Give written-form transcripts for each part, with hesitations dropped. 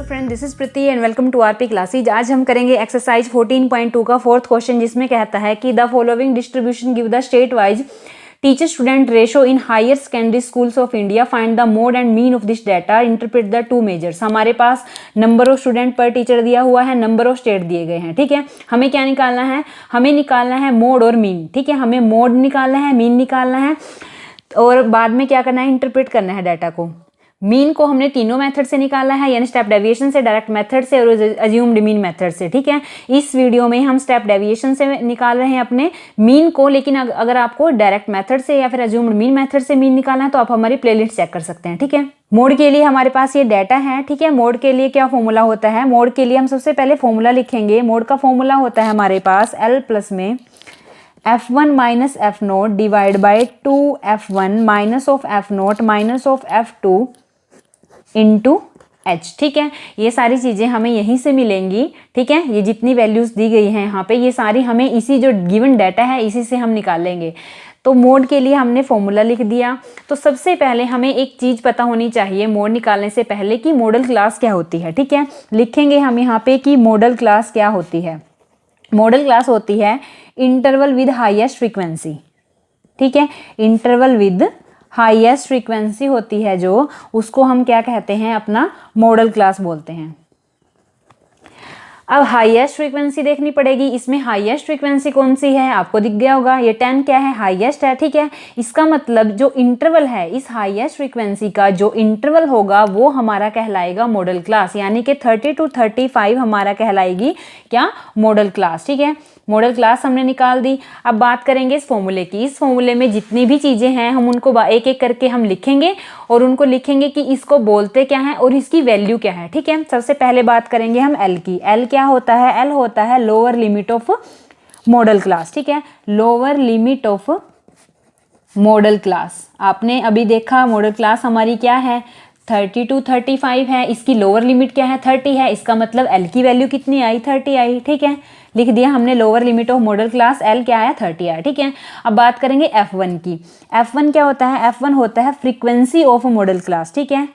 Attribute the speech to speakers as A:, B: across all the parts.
A: Friend, this is Preeti and welcome to RP classes. आज हम करेंगे एक्सरसाइज 14.2 का फोर्थ क्वेश्चन, जिसमें कहता है कि the following distribution give the state wise teacher student ratio in higher secondary schools of India, find the mode and mean of this data, interpret the two measures. हमारे पास number of student पर teacher दिया हुआ है, number of state दिए गए हैं। ठीक है, हमें क्या निकालना है? हमें निकालना है मोड और मीन। ठीक है, हमें मोड निकालना है, मीन निकालना है और बाद में क्या करना है? इंटरप्रेट करना है डाटा को। मीन को हमने तीनों मेथड से निकाला है, यानी स्टेप डेविएशन से, डायरेक्ट मेथड से और अज्यूम्ड मीन मेथड से। ठीक है, इस वीडियो में हम स्टेप डेविएशन से निकाल रहे हैं अपने मीन को, लेकिन अगर आपको डायरेक्ट मेथड से या फिर अज्यूम्ड मीन मेथड से मीन निकालना है तो आप हमारी प्लेलिस्ट चेक कर सकते हैं। ठीक है, मोड के लिए हमारे पास ये डाटा है। ठीक है, मोड के लिए क्या फॉर्मूला होता है? मोड के लिए हम सबसे पहले फॉर्मूला लिखेंगे। मोड का फॉर्मूला होता है हमारे पास L प्लस में f1 minus F note divide by 2f1 minus of F note minus of f2 into h। ठीक है, ये सारी चीज़ें हमें यहीं से मिलेंगी। ठीक है, ये जितनी वैल्यूज़ दी गई हैं यहाँ पे, ये सारी हमें इसी जो गिवन डाटा है इसी से हम निकालेंगे। तो मोड के लिए हमने फॉर्मूला लिख दिया। तो सबसे पहले हमें एक चीज़ पता होनी चाहिए मोड निकालने से पहले कि मॉडल क्लास क्या होती है। ठीक है, लिखेंगे हम यहाँ पे कि मॉडल क्लास क्या होती है। मॉडल क्लास होती है इंटरवल विद हाईएस्ट फ्रीक्वेंसी। ठीक है, इंटरवल विद हाईएस्ट फ्रीक्वेंसी होती है जो, उसको हम क्या कहते हैं? अपना मॉडल क्लास बोलते हैं। अब हाईएस्ट फ्रीक्वेंसी देखनी पड़ेगी। इसमें हाईएस्ट फ्रीक्वेंसी कौन सी है? आपको दिख गया होगा, ये 10 क्या है? हाईएस्ट है। ठीक है, इसका मतलब जो इंटरवल है, इस हाईएस्ट फ्रीक्वेंसी का जो इंटरवल होगा वो हमारा कहलाएगा मॉडल क्लास, यानी कि 30 to 35 हमारा कहलाएगी क्या? Model class. ठीक है, मॉडल क्लास हमने निकाल दी। अब बात करेंगे इस फॉर्मूले की। इस फॉर्मूले में जितनी भी चीज़ें हैं हम उनको एक एक करके हम लिखेंगे और उनको लिखेंगे कि इसको बोलते क्या है और इसकी वैल्यू क्या है। ठीक है, सबसे पहले बात करेंगे हम एल की। एल क्या होता है? एल होता है lower limit of model class. ठीक है, lower limit of model class. आपने अभी देखा मॉडल क्लास हमारी क्या है? 30 to 35 है। इसकी लोअर लिमिट क्या है? 30 है। इसका मतलब एल की वैल्यू कितनी आई? 30 आई। ठीक है, लिख दिया हमने lower limit of model class, L क्या आया? 30 आया। ठीक है, अब बात करेंगे F1 की। F1 क्या होता है? F1 होता है फ्रीक्वेंसी ऑफ मॉडल क्लास। ठीक है,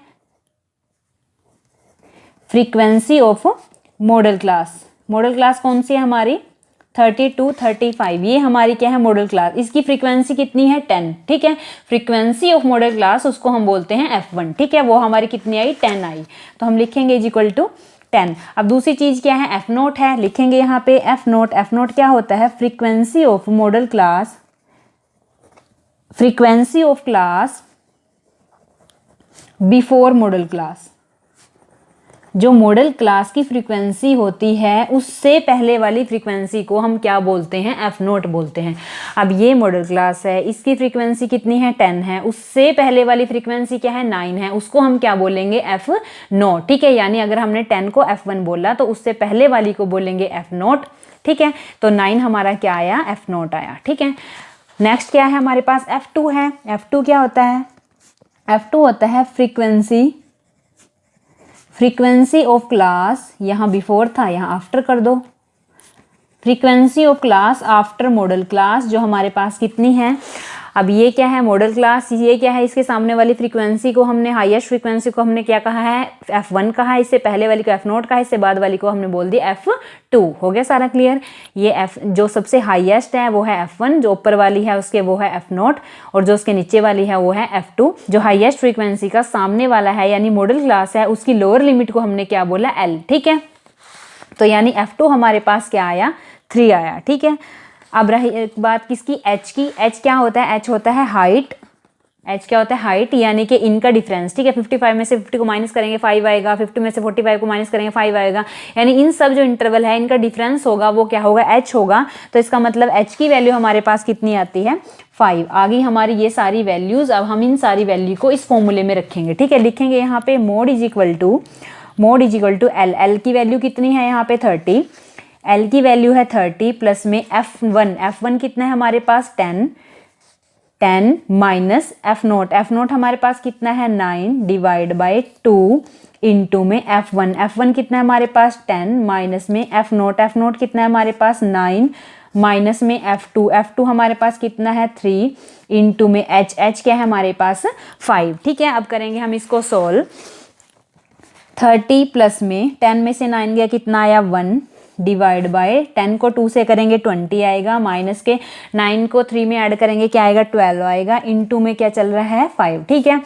A: frequency of model class. Model class कौन सी है हमारी? 30 to 35, ये हमारी क्या है? Model class. इसकी फ्रीक्वेंसी कितनी है? 10। ठीक है, फ्रीक्वेंसी ऑफ मॉडल क्लास उसको हम बोलते हैं F1। ठीक है, वो हमारी कितनी आई? 10 आई। तो हम लिखेंगे इज इक्वल टू 10। अब दूसरी चीज़ क्या है? एफ नोट है। लिखेंगे यहाँ पे एफ नोट। एफ नोट क्या होता है? Frequency of model class, frequency of class before model class. जो मॉडल क्लास की फ्रीक्वेंसी होती है उससे पहले वाली फ्रीक्वेंसी को हम क्या बोलते हैं? एफ नोट बोलते हैं। अब ये मॉडल क्लास है, इसकी फ्रीक्वेंसी कितनी है? 10 है। उससे पहले वाली फ्रीक्वेंसी क्या है? 9 है। उसको हम क्या बोलेंगे? F note. ठीक है, यानी अगर हमने 10 को F1 बोला तो उससे पहले वाली को बोलेंगे एफ नोट। ठीक है, तो 9 हमारा क्या आया? एफ नोट आया। ठीक है, नेक्स्ट क्या है हमारे पास? F2 है। F2 क्या होता है? F2 होता है फ्रीक्वेंसी ऑफ क्लास। यहाँ बिफोर था, यहाँ आफ्टर कर दो। Frequency of class after model class, जो हमारे पास कितनी है? अब ये क्या है? Model class. ये क्या है? इसके सामने वाली फ्रीक्वेंसी को हमने, हाईएस्ट फ्रीक्वेंसी को हमने क्या कहा है? F1 कहा है। इससे पहले वाली को एफ नोट कहा है। इससे बाद वाली को हमने बोल दिया F2। हो गया सारा क्लियर? ये F जो सबसे हाईएस्ट है वो है F1, जो ऊपर वाली है उसके वो है एफ नोट, और जो उसके नीचे वाली है वो है F2। जो हाईएस्ट फ्रीक्वेंसी का सामने वाला है यानी मॉडल क्लास है, उसकी लोअर लिमिट को हमने क्या बोला? L। ठीक है, तो यानी F2 हमारे पास क्या आया? 3 आया। ठीक है, अब रही एक बात किसकी? H की। H क्या होता है? H होता है हाइट। H क्या होता है? हाइट, यानी कि इनका डिफरेंस। ठीक है, 55 में से 50 को माइनस करेंगे 5 आएगा, 50 में से 45 को माइनस करेंगे 5 आएगा, यानी इन सब जो इंटरवल है इनका डिफरेंस होगा वो क्या होगा? H होगा। तो इसका मतलब H की वैल्यू हमारे पास कितनी आती है? 5 आ गई हमारी ये सारी वैल्यूज। अब हम इन सारी वैल्यू को इस फॉर्मूले में रखेंगे। ठीक है, लिखेंगे यहाँ पे mode is equal to L. L की वैल्यू कितनी है यहाँ पे? 30। L की वैल्यू है 30 प्लस में F1 कितना है हमारे पास? 10 माइनस एफ नोट हमारे पास कितना है? 9 डिवाइड बाई 2 इंटू में F1 कितना है हमारे पास? 10 माइनस में एफ नोट कितना है हमारे पास? 9 माइनस में F2 हमारे पास कितना है? 3 इंटू में H क्या है हमारे पास? 5। ठीक है, अब करेंगे हम इसको सोल्व। 30 प्लस में 10 में से 9 गया, कितना आया 1, डिवाइड बाय 10 को 2 से करेंगे 20 आएगा, माइनस के 9 को 3 में ऐड करेंगे क्या आएगा 12 आएगा, इनटू में क्या चल रहा है 5, ठीक है।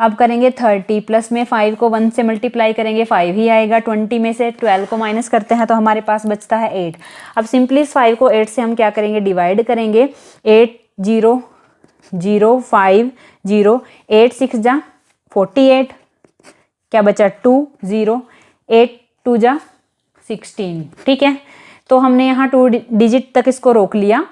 A: अब करेंगे 30 प्लस में 5 को 1 से मल्टीप्लाई करेंगे 5 ही आएगा, 20 में से 12 को माइनस करते हैं तो हमारे पास बचता है 8। अब सिंपली इस 5 को 8 से हम क्या करेंगे डिवाइड करेंगे, 8 0 0 5 0, 8 6 जा 48, क्या बचा 2 0, 8 2 जा 16, ठीक है। तो हमने यहाँ 2 डिजिट तक इसको रोक लिया,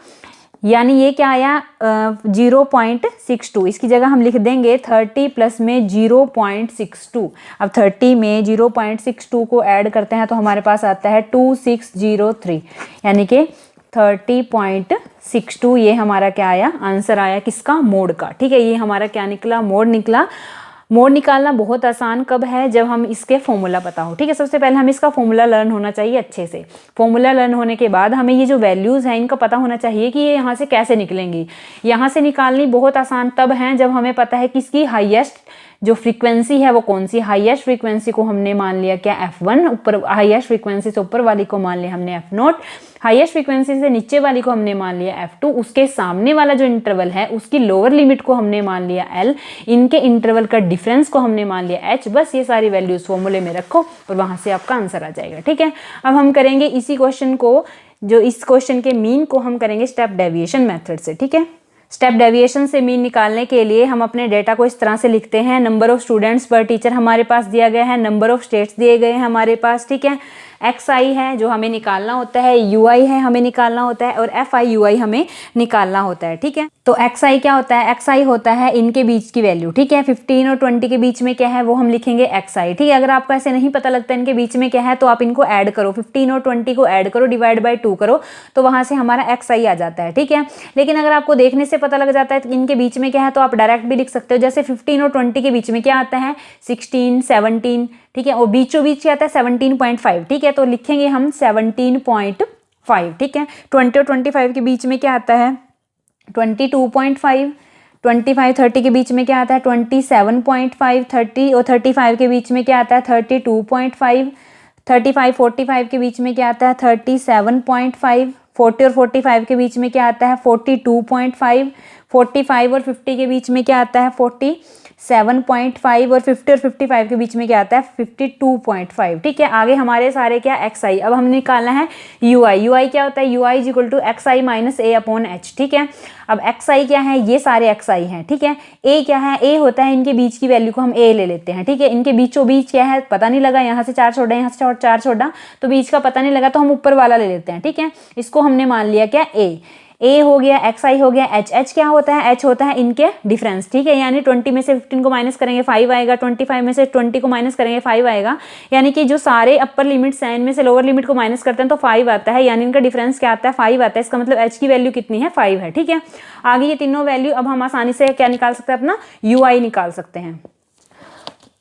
A: यानी ये क्या आया 0.62, इसकी जगह हम लिख देंगे 30 प्लस में 0.62। अब 30 में 0.62 को ऐड करते हैं तो हमारे पास आता है 2603, यानी कि 30.62 ये हमारा क्या आया आंसर आया किसका, मोड का, ठीक है। ये हमारा क्या निकला, मोड निकला। मोड निकालना बहुत आसान कब है, जब हम इसके फॉर्मूला पता हो, ठीक है। सबसे पहले हमें इसका फॉर्मूला लर्न होना चाहिए अच्छे से। फॉर्मूला लर्न होने के बाद हमें ये जो वैल्यूज़ हैं इनका पता होना चाहिए कि ये यहाँ से कैसे निकलेंगी। यहाँ से निकालनी बहुत आसान तब है जब हमें पता है कि इसकी हाईएस्ट जो फ्रीक्वेंसी है वो कौन सी। हाईएस्ट फ्रीक्वेंसी को हमने मान लिया क्या F1, ऊपर हाईएस्ट फ्रीक्वेंसी से ऊपर वाली को मान लिया हमने F0, हाईएस्ट फ्रीक्वेंसी से नीचे वाली को हमने मान लिया F2, उसके सामने वाला जो इंटरवल है उसकी लोअर लिमिट को हमने मान लिया L, इनके इंटरवल का डिफरेंस को हमने मान लिया H। बस ये सारी वैल्यूज फॉर्मूले में रखो और वहां से आपका आंसर आ जाएगा, ठीक है। अब हम करेंगे इसी क्वेश्चन को, जो इस क्वेश्चन के मीन को हम करेंगे स्टेप डेविएशन मेथड से, ठीक है। स्टेप डेविएशन से मीन निकालने के लिए हम अपने डेटा को इस तरह से लिखते हैं, नंबर ऑफ स्टूडेंट्स पर टीचर हमारे पास दिया गया है, नंबर ऑफ स्टेट्स दिए गए हैं हमारे पास, ठीक है। XI है जो हमें निकालना होता है, UI है हमें निकालना होता है, और FI हमें निकालना होता है, ठीक है। तो XI क्या होता है, XI होता है इनके बीच की वैल्यू, ठीक है। 15 और 20 के बीच में क्या है वो हम लिखेंगे XI, ठीक है। अगर आपको ऐसे नहीं पता लगता इनके बीच में क्या है तो आप इनको ऐड करो, 15 और 20 को ऐड करो, डिवाइड बाय 2 करो, तो वहां से हमारा XI आ जाता है, ठीक है। लेकिन अगर आपको देखने से पता लग जाता है कि इनके बीच में क्या है तो आप डायरेक्ट भी लिख सकते हो, जैसे 15 और 20 के बीच में क्या आता है 16 17, ठीक है, और बीचों बीच क्या आता है 17.5, ठीक है। तो लिखेंगे हम 17.5, ठीक है। 20 और 25 के बीच में क्या आता है 22.5, 25 30 के बीच में क्या आता है 27.5, 30 और 35 के बीच में क्या आता है 32.5, 35 45 के बीच में क्या आता है 37.5, 40 और 45 के बीच में क्या आता है 42.5, 45 और 50 के बीच में क्या आता है 47.5, और 50 और 55 के बीच में क्या आता है 52.5, ठीक है। आगे हमारे सारे क्या XI। अब हमने निकालना है UI। UI क्या होता है, UI is equal to XI minus A/H, ठीक है। अब XI क्या है, ये सारे XI हैं, ठीक है। A क्या है, A होता है इनके बीच की वैल्यू को हम A ले लेते हैं, ठीक है। इनके बीचों बीच क्या है पता नहीं लगा, यहाँ से 4 छोड़ा, यहाँ से 4 छोड़ा, तो बीच का पता नहीं लगा तो हम ऊपर वाला ले लेते हैं, ठीक है। इसको हमने मान लिया क्या A हो गया, XI हो गया, H क्या होता है, H होता है इनके डिफरेंस, ठीक है। यानी 20 में से 15 को माइनस करेंगे 5 आएगा, 25 में से 20 को माइनस करेंगे 5 आएगा, यानी कि जो सारे अपर लिमिट्स हैं इनमें से लोअर लिमिट को माइनस करते हैं तो 5 आता है, यानी इनका डिफरेंस क्या आता है 5 आता है। इसका मतलब H की वैल्यू कितनी है 5 है, ठीक है। आगे ये तीनों वैल्यू अब हम आसानी से क्या निकाल सकते हैं, अपना UI निकाल सकते हैं।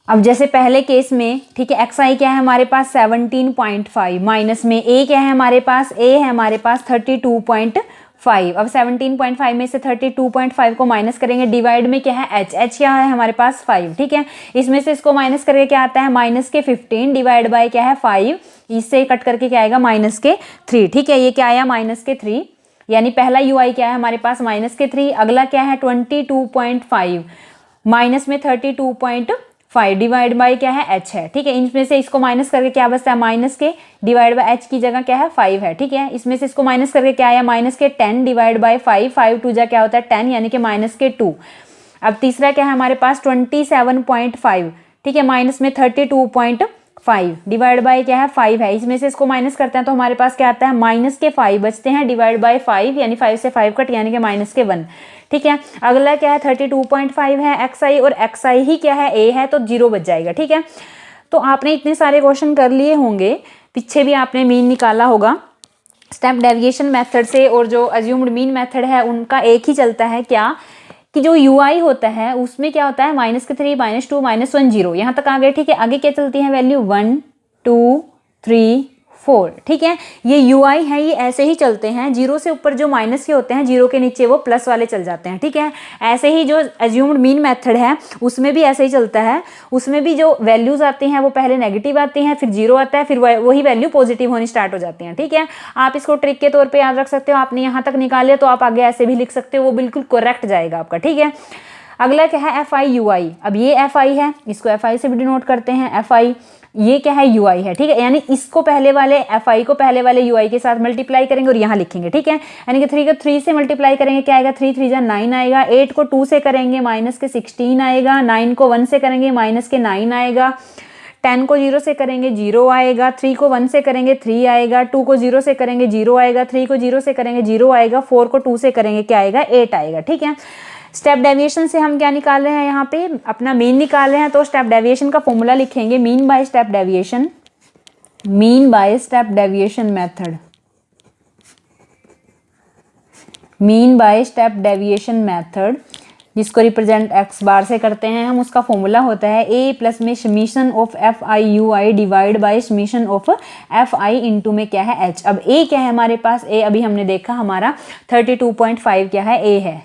A: अब जैसे पहले केस में, ठीक है, XI क्या है हमारे पास 17.5, माइनस में A क्या है हमारे पास, A है हमारे पास 32.5। अब 17.5 में से 32.5 को माइनस करेंगे, डिवाइड में क्या है H क्या है हमारे पास 5, ठीक है। इसमें से इसको माइनस करके क्या आता है माइनस के 15, डिवाइड बाय क्या है 5, इससे कट करके क्या आएगा माइनस के 3, ठीक है। ये क्या आया माइनस के 3, यानी पहला UI क्या है हमारे पास माइनस के 3, अगला क्या है 22.5 माइनस में 32.5 डिवाइड बाय क्या है H है, ठीक है। इनमें से इसको माइनस करके क्या बचता है माइनस के, डिवाइड बाय H की जगह क्या है 5 है, ठीक है। इसमें से इसको माइनस करके क्या आया माइनस के 10 डिवाइड बाय 5, 5 2 जा क्या होता है 10, यानी कि माइनस के 2। अब तीसरा क्या है हमारे पास 27.5, ठीक है, माइनस में 32.5 डिवाइड बाय क्या है 5 है। इसमें से इसको माइनस करते हैं तो हमारे पास क्या आता है माइनस के 5 बचते हैं, डिवाइड बाय 5, यानी 5 से 5 कट, यानी कि माइनस के 1, ठीक है। अगला क्या है 32.5 है XI, और XI ही क्या है A है, तो 0 बच जाएगा, ठीक है। तो आपने इतने सारे क्वेश्चन कर लिए होंगे, पीछे भी आपने मीन निकाला होगा स्टेप डेविएशन मेथड से, और जो अज्यूम्ड मीन मेथड है उनका एक ही चलता है क्या कि जो UI होता है उसमें क्या होता है माइनस के 3 -2 -1 0, यहाँ तक आ गए, ठीक है। आगे क्या चलती है वैल्यू 1 2 3 4। ठीक है, ये UI है, ये ऐसे ही चलते हैं, 0 से ऊपर जो माइनस के होते हैं, 0 के नीचे वो प्लस वाले चल जाते हैं। ठीक है, ऐसे ही जो एज्यूम्ड मीन मेथड है उसमें भी ऐसे ही चलता है, उसमें भी जो वैल्यूज आती हैं वो पहले नेगेटिव आती हैं, फिर 0 आता है, फिर वही वैल्यू पॉजिटिव होनी स्टार्ट हो जाती हैं। ठीक है, आप इसको ट्रिक के तौर पर याद रख सकते हो, आपने यहाँ तक निकाले तो आप आगे ऐसे भी लिख सकते हो, वो बिल्कुल करेक्ट जाएगा आपका। ठीक है, अगला क्या है FI/UI। अब ये FI है, इसको FI से भी डिनोट करते हैं FI, ये क्या है UI है। ठीक है, यानी इसको पहले वाले FI को पहले वाले UI के साथ मल्टीप्लाई करेंगे और यहाँ लिखेंगे। ठीक है, यानी कि 3 को 3 से मल्टीप्लाई करेंगे, क्या आएगा, 3 3 जा 9 आएगा। 8 को 2 से करेंगे, माइनस के 16 आएगा। 9 को 1 से करेंगे, माइनस के 9 आएगा। 10 को 0 से करेंगे 0 आएगा। 3 को 1 से करेंगे 3 आएगा। 2 को 0 से करेंगे 0 आएगा। 3 को 0 से करेंगे 0 आएगा। 4 को 2 से करेंगे क्या आएगा, 8 आएगा। ठीक है, स्टेप डेविएशन से हम क्या निकाल रहे हैं, यहाँ पे अपना मीन निकाल रहे हैं, तो स्टेप डेविएशन का फॉर्मूला लिखेंगे, mean by step deviation, mean by step deviation method, mean by step deviation method, जिसको रिप्रेजेंट x बार से करते हैं हम, उसका फॉर्मूला होता है a प्लस में summation of FI/UI divide by summation of FI into में क्या है h। अब a क्या है हमारे पास, a अभी हमने देखा हमारा 32.5 क्या है, a है,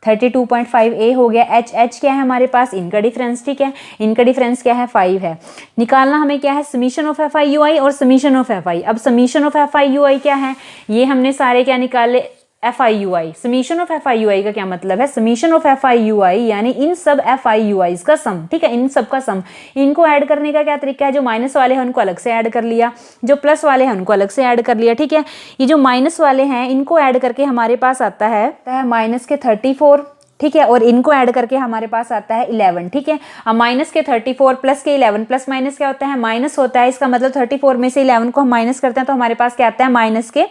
A: 32.5 a हो गया। h क्या है हमारे पास, इनका डिफरेंस। ठीक है, इनका डिफरेंस क्या है, 5 है। निकालना हमें क्या है, समीशन ऑफ FI/UI और समीशन ऑफ FI। अब समीशन ऑफ FI/UI क्या है, ये हमने सारे क्या निकाले, FI/UI। समीशन ऑफ FI/UI का क्या मतलब है, समीशन ऑफ FI/UI यानी इन सब FI/UIs का सम। ठीक है, इन सब का सम। इनको ऐड करने का क्या तरीका है, जो माइनस वाले हैं उनको अलग से ऐड कर लिया, जो प्लस वाले हैं उनको अलग से ऐड कर लिया। ठीक है, ये जो माइनस वाले हैं इनको ऐड करके हमारे पास आता है माइनस के 34। ठीक है, और इनको ऐड करके हमारे पास आता है 11। ठीक है, अब माइनस के 34 प्लस के 11, प्लस माइनस क्या होता है, माइनस होता है, इसका मतलब 34 में से 11 को हम माइनस करते हैं तो हमारे पास क्या आता है, माइनस के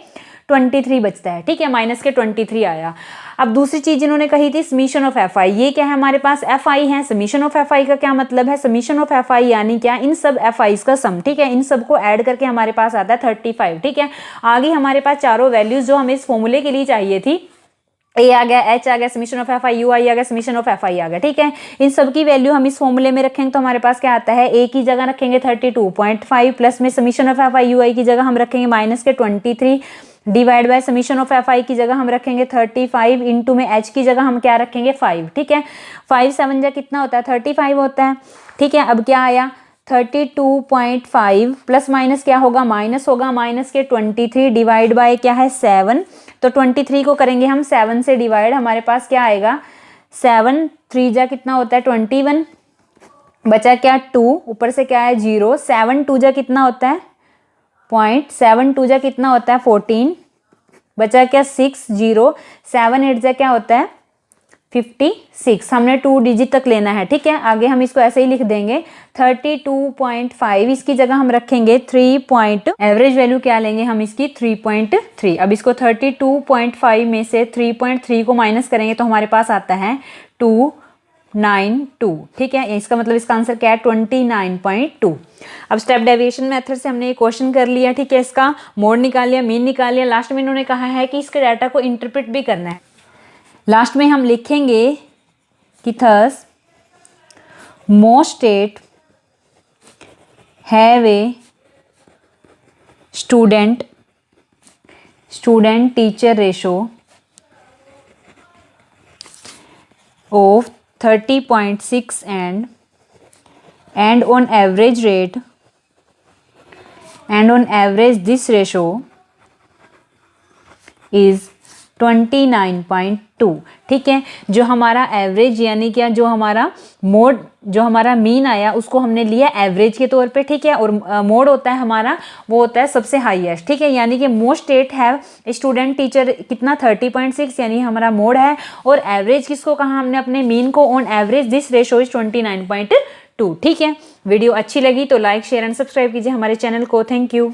A: 23 बचता है। ठीक है, माइनस के 23 आया। अब दूसरी चीज इन्होंने कही थी समीशन ऑफ FI, ये क्या है हमारे पास, FI है। समीशन ऑफ FI का क्या मतलब है, समीशन ऑफ FI यानी क्या, इन सब FIs का सम। ठीक है, इन सब को ऐड करके हमारे पास आता है 35। ठीक है, आगे हमारे पास चारों वैल्यूज जो हमें इस फॉर्मूले के लिए चाहिए थी, a आ गया, h आ गया, समीशन ऑफ FI/UI आ गया, समीशन ऑफ FI आ गया। ठीक है, इन सब की वैल्यू हम इस फॉर्मूले में रखेंगे तो हमारे पास क्या आता है, a की जगह रखेंगे 32.5 प्लस में समीशन ऑफ FI/UI की जगह हम रखेंगे माइनस के 23 divide by summation of FI की जगह हम रखेंगे 35 इंटू में h की जगह हम क्या रखेंगे 5। ठीक है, 5 7 जा कितना होता है, 35 होता है। ठीक है, अब क्या आया, 32.5 प्लस माइनस क्या होगा, माइनस होगा, माइनस के 23 डिवाइड बाय क्या है 7। तो 23 को करेंगे हम 7 से डिवाइड, हमारे पास क्या आएगा, 7 3 जा कितना होता है 21, बचा क्या 2, ऊपर से क्या है 0, 7 2 जा कितना होता है 0.7 2 जा कितना होता है 14, बचा क्या 6 0, 7 8 जा क्या होता है 56। हमने 2 डिजिट तक लेना है। ठीक है, आगे हम इसको ऐसे ही लिख देंगे 32.5, इसकी जगह हम रखेंगे 3 एवरेज वैल्यू क्या लेंगे हम इसकी 3.3। अब इसको 32.5 में से 3.3 को माइनस करेंगे तो हमारे पास आता है 292। ठीक है, इसका मतलब इसका आंसर क्या है 29.2। अब स्टेप डेविएशन मेथड से हमने ये क्वेश्चन कर लिया। ठीक है, इसका मोड निकाल लिया, मीन निकाल लिया। लास्ट में इन्होंने कहा है कि इसके डाटा को इंटरप्रेट भी करना है। लास्ट में हम लिखेंगे कि thus most state have a student teacher ratio of 30.6 and on average this ratio is 29.2। ठीक है, जो हमारा एवरेज यानी क्या, जो हमारा मोड, जो हमारा मीन आया उसको हमने लिया एवरेज के तौर पे। ठीक है, और मोड होता है हमारा, वो होता है सबसे हाईएस्ट। ठीक है, यानी कि most state have student teacher कितना 30.6 यानी हमारा मोड है, और एवरेज किसको कहा हमने, अपने मीन को, on average this ratio is 29.2। ठीक है, वीडियो अच्छी लगी तो लाइक शेयर एंड सब्सक्राइब कीजिए हमारे चैनल को। Thank you.